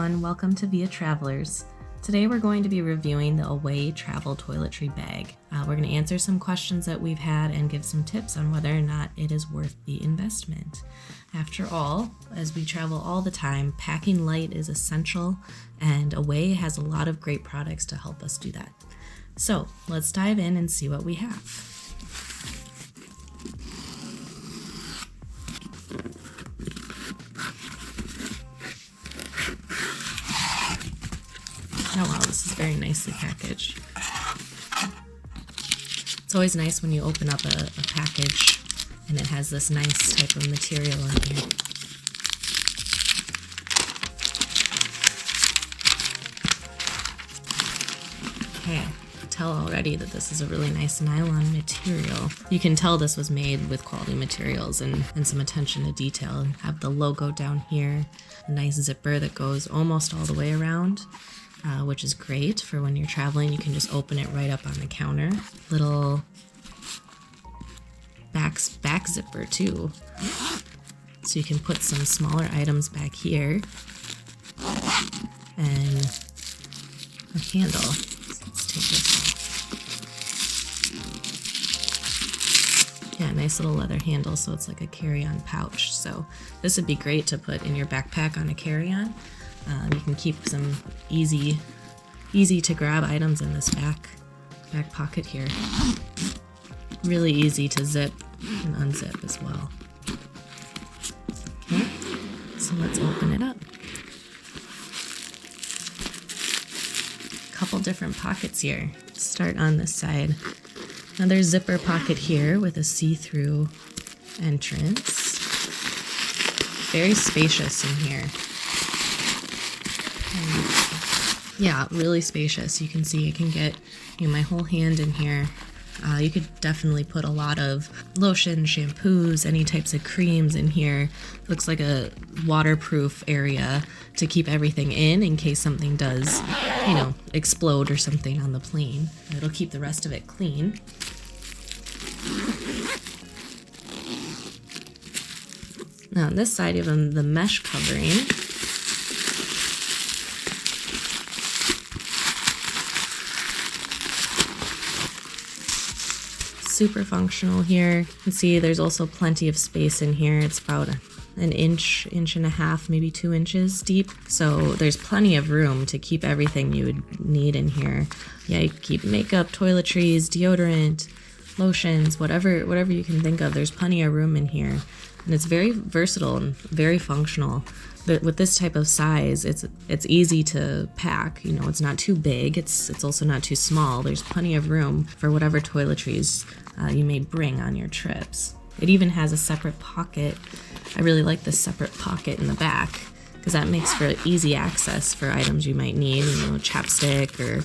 everyone, welcome to Via Travelers. Today we're going to be reviewing the Away Travel Toiletry Bag. We're going to answer some questions that we've had and give some tips on whether or not it is worth the investment. After all, as we travel all the time, packing light is essential, and Away has a lot of great products to help us do that. So let's dive in and see what we have. Oh wow, this is very nicely packaged. It's always nice when you open up a package and it has this nice type of material in here. Okay, I can tell already that this is a really nice nylon material. You can tell this was made with quality materials and some attention to detail. Have the logo down here, a nice zipper that goes almost all the way around. Which is great for when you're traveling. You can just open it right up on the counter. Little back zipper too. So you can put some smaller items back here. And a handle. So let's take this off. Yeah, nice little leather handle, so it's like a carry-on pouch. So this would be great to put in your backpack on a carry-on. You can keep some easy to grab items in this back pocket here. Really easy to zip and unzip as well. Okay, so let's open it up. Couple different pockets here. Start on this side. Another zipper pocket here with a see-through entrance. Very spacious in here. Yeah, really spacious. You can see I can get my whole hand in here. You could definitely put a lot of lotion, shampoos, any types of creams in here. Looks like a waterproof area to keep everything in case something does, explode or something on the plane. It'll keep the rest of it clean. Now on this side you have the mesh covering. Super functional here. You can see there's also plenty of space in here. It's about an inch and a half, maybe 2 inches deep. So there's plenty of room to keep everything you would need in here. Yeah, you can keep makeup, toiletries, deodorant, lotions, whatever you can think of. There's plenty of room in here. And it's very versatile and very functional. But with this type of size, it's easy to pack. It's not too big. It's also not too small. There's plenty of room for whatever toiletries you may bring on your trips. It even has a separate pocket. I really like this separate pocket in the back because that makes for easy access for items you might need. Chapstick, or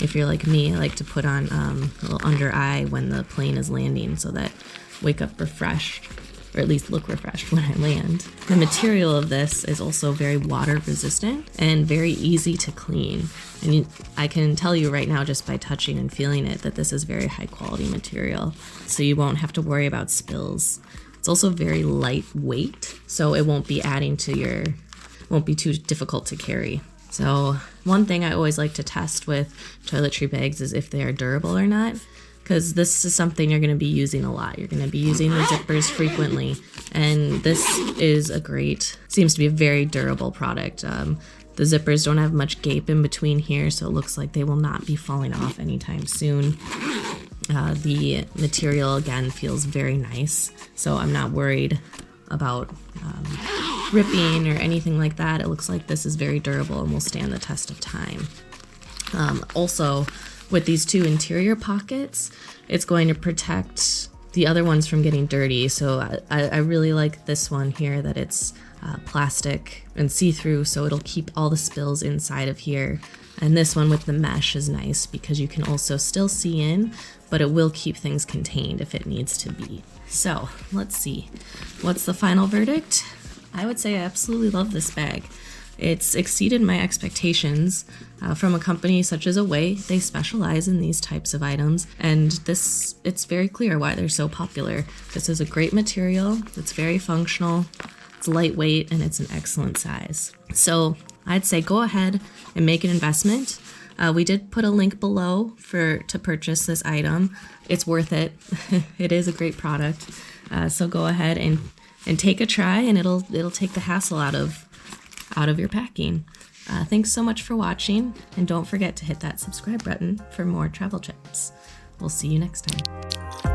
if you're like me, I like to put on a little under eye when the plane is landing so that I wake up refreshed. Or at least look refreshed when I land. The material of this is also very water resistant and very easy to clean. And I can tell you right now just by touching and feeling it that this is very high quality material. So you won't have to worry about spills. It's also very lightweight, so it won't be won't be too difficult to carry. So one thing I always like to test with toiletry bags is if they are durable or not. Because this is something you're going to be using a lot. You're going to be using the zippers frequently, and this seems to be a very durable product. The zippers don't have much gape in between here, so it looks like they will not be falling off anytime soon. The material, again, feels very nice, so I'm not worried about ripping or anything like that. It looks like this is very durable and will stand the test of time. Also, with these two interior pockets, it's going to protect the other ones from getting dirty. So I really like this one here that it's plastic and see-through, so it'll keep all the spills inside of here. And this one with the mesh is nice because you can also still see in, but it will keep things contained if it needs to be. So let's see. What's the final verdict? I would say I absolutely love this bag. It's exceeded my expectations from a company such as Away. They specialize in these types of items, and it's very clear why they're so popular. This is a great material, it's very functional, it's lightweight, and it's an excellent size. So I'd say go ahead and make an investment. We did put a link below to purchase this item. It's worth it. It is a great product. So go ahead and take a try, and it'll take the hassle out of your packing. Thanks so much for watching, and don't forget to hit that subscribe button for more travel tips. We'll see you next time.